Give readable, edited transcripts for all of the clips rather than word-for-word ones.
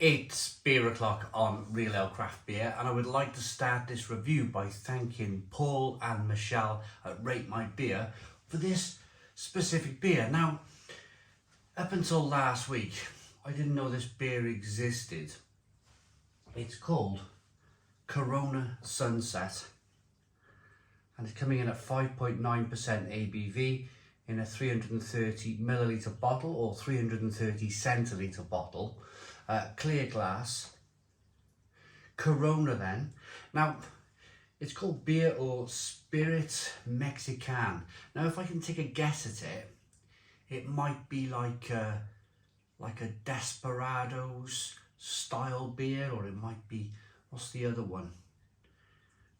It's beer o'clock on Real Ale Craft Beer, and I would like to start this review by thanking Paul and Michelle at Rate My Beer for this specific beer. Now, up until last week, I didn't know this beer existed. It's called Corona Sunset, and it's coming in at 5.9% ABV in a 330 milliliter bottle or 330 centiliter bottle. Clear glass. Corona then. Now, it's called beer or spirit Mexican. Now, if I can take a guess at it, it might be like a Desperados style beer, or it might be, what's the other one?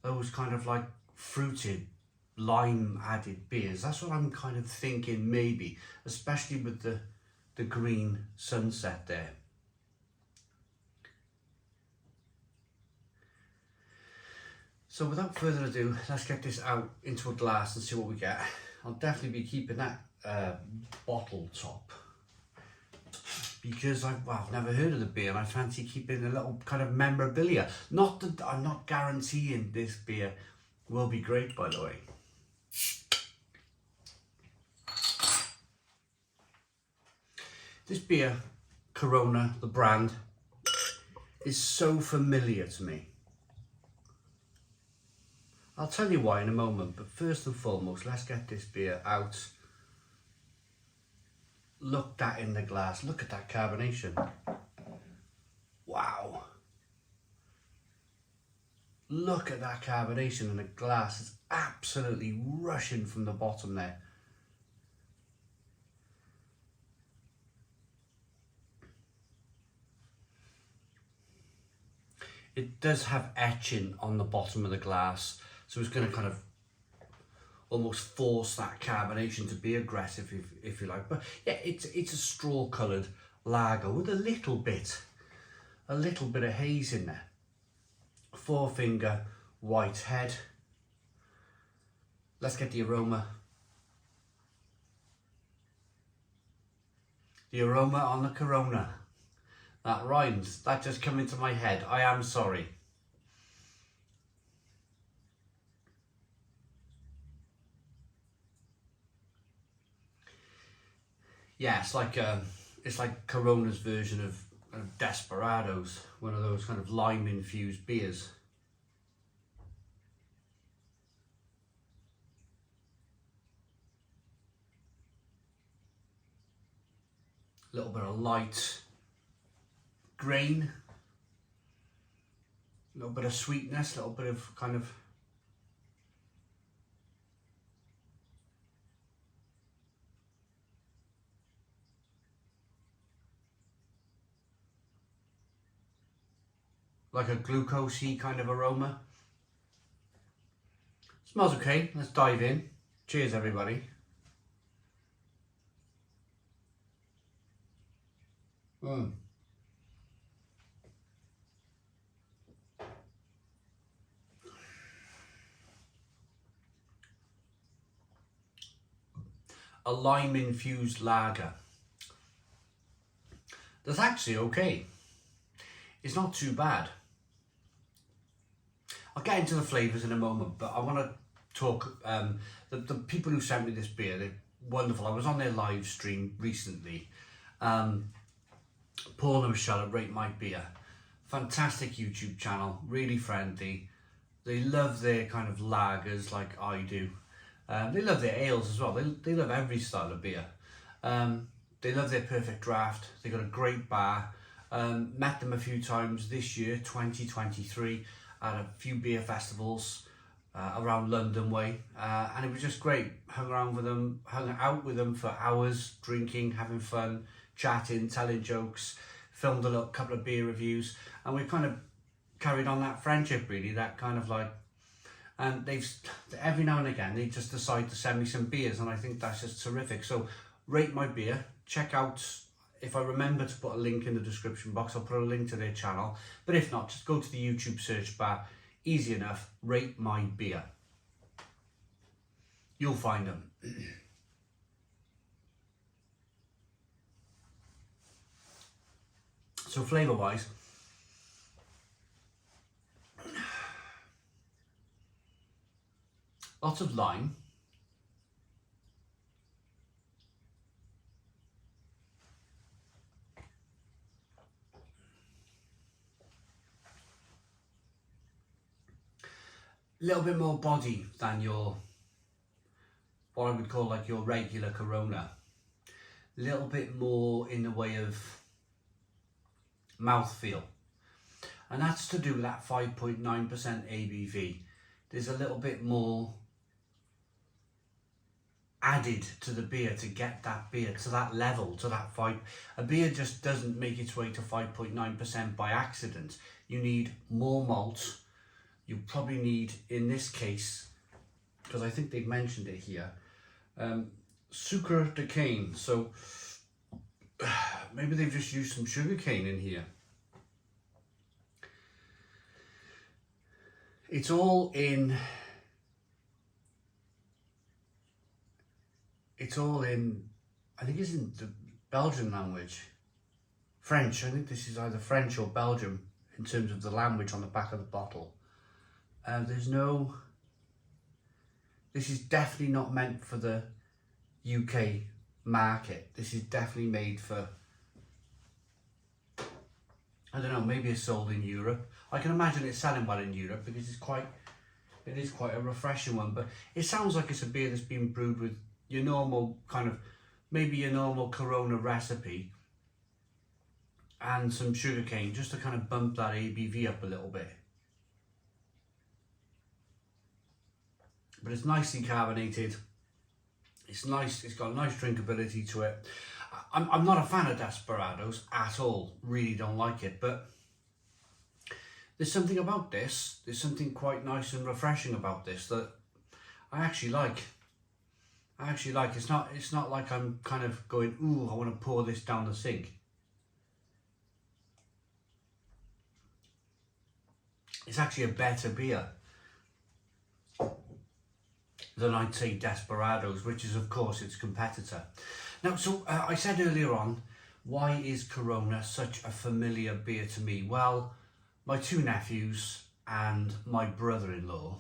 Those kind of like fruited, lime added beers. That's what I'm kind of thinking maybe, especially with the green sunset there. So without further ado, let's get this out into a glass and see what we get. I'll definitely be keeping that bottle top because I've never heard of the beer and I fancy keeping a little kind of memorabilia. Not that I'm not guaranteeing this beer will be great, by the way. This beer, Corona, the brand, is so familiar to me. I'll tell you why in a moment, but first and foremost, let's get this beer out. Look that in the glass, look at that carbonation. Wow. Look at that carbonation in the glass, it's absolutely rushing from the bottom there. It does have etching on the bottom of the glass, so it's going to kind of almost force that carbonation to be aggressive, if you like. But yeah, it's a straw coloured lager with a little bit of haze in there. 4-finger white head. Let's get the aroma. The aroma on the Corona. That rhymes. That just came into my head. I am sorry. Yeah, it's like Corona's version of Desperados, one of those kind of lime infused beers. A little bit of light grain, a little bit of sweetness, a little bit of kind of like a glucosey kind of aroma. Smells okay. Let's dive in. Cheers, everybody. A lime infused lager. That's actually okay. It's not too bad. I'll get into the flavours in a moment, but I want to talk, the people who sent me this beer, they're wonderful. I was on their live stream recently. Paul and Michelle at Rate My Beer. Fantastic YouTube channel, really friendly. They love their kind of lagers like I do. They love their ales as well. They love every style of beer. They love their perfect draft. They got a great bar. Met them a few times this year, 2023, at a few beer festivals around London way, and it was just great. Hung out with them for hours, drinking, having fun, chatting, telling jokes, filmed a couple of beer reviews, and we kind of carried on that friendship really, that kind of like, and every now and again they just decide to send me some beers, and I think that's just terrific. So Rate My Beer, check out, if I remember to put a link in the description box, I'll put a link to their channel, but if not, just go to the YouTube search bar, easy enough, Rate My Beer. You'll find them. So flavour wise, lots of lime. A little bit more body than your, what I would call like your regular Corona. A little bit more in the way of mouthfeel. And that's to do with that 5.9% ABV. There's a little bit more added to the beer to get that beer to that level, to that 5. A beer just doesn't make its way to 5.9% by accident. You need more malt. You probably need, in this case, because I think they've mentioned it here, sucre de cane. So maybe they've just used some sugar cane in here. It's all in, I think it's in the Belgian language. French, I think this is either French or Belgium in terms of the language on the back of the bottle. This is definitely not meant for the UK market. This is definitely made for, I don't know, maybe it's sold in Europe. I can imagine it's selling well in Europe because it is quite a refreshing one, but it sounds like it's a beer that's been brewed with your normal kind of, maybe your normal Corona recipe and some sugarcane just to kind of bump that ABV up a little bit. But it's nicely carbonated. It's nice. It's got a nice drinkability to it. I'm not a fan of Desperados at all. Really don't like it. But there's something about this. There's something quite nice and refreshing about this that I actually like. It's not like I'm kind of going, ooh, I want to pour this down the sink. It's actually a better beer than I'd say Desperados, which is of course its competitor. Now, so I said earlier on, why is Corona such a familiar beer to me? Well, my 2 nephews and my brother-in-law,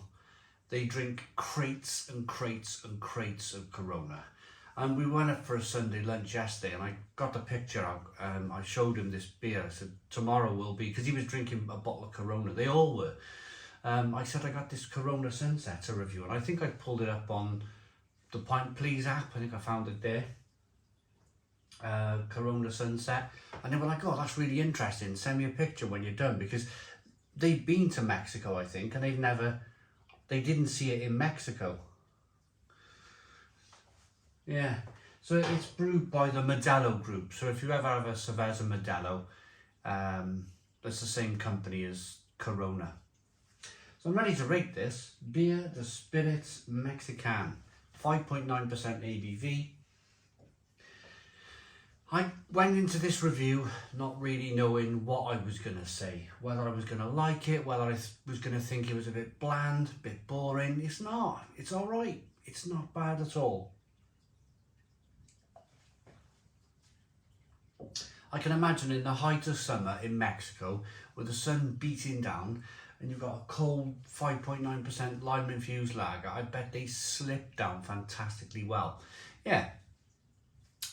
they drink crates and crates and crates of Corona. And we went out for a Sunday lunch yesterday and I got the picture out. I showed him this beer. I said, tomorrow will be, because he was drinking a bottle of Corona. They all were. I said, I got this Corona Sunset to review, and I think I pulled it up on the Pint Please app. I think I found it there. Corona Sunset. And they were like, oh, that's really interesting. Send me a picture when you're done, because they've been to Mexico, I think, and they didn't see it in Mexico. Yeah. So it's brewed by the Modelo group. So if you ever have a Cerveza Modelo, that's the same company as Corona. So I'm ready to rate this. Bière de Spirits Mexican, 5.9% ABV. I went into this review not really knowing what I was going to say, whether I was going to like it, whether I was going to think it was a bit bland, a bit boring. It's not. It's all right. It's not bad at all. I can imagine in the height of summer in Mexico with the sun beating down, and you've got a cold 5.9% lime-infused lager, I bet they slip down fantastically well. Yeah,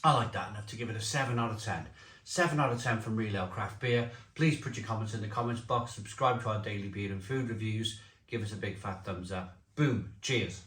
I like that enough to give it a 7 out of 10. 7 out of 10 from Real Ale Craft Beer. Please put your comments in the comments box, subscribe to our daily beer and food reviews, give us a big fat thumbs up. Boom, cheers.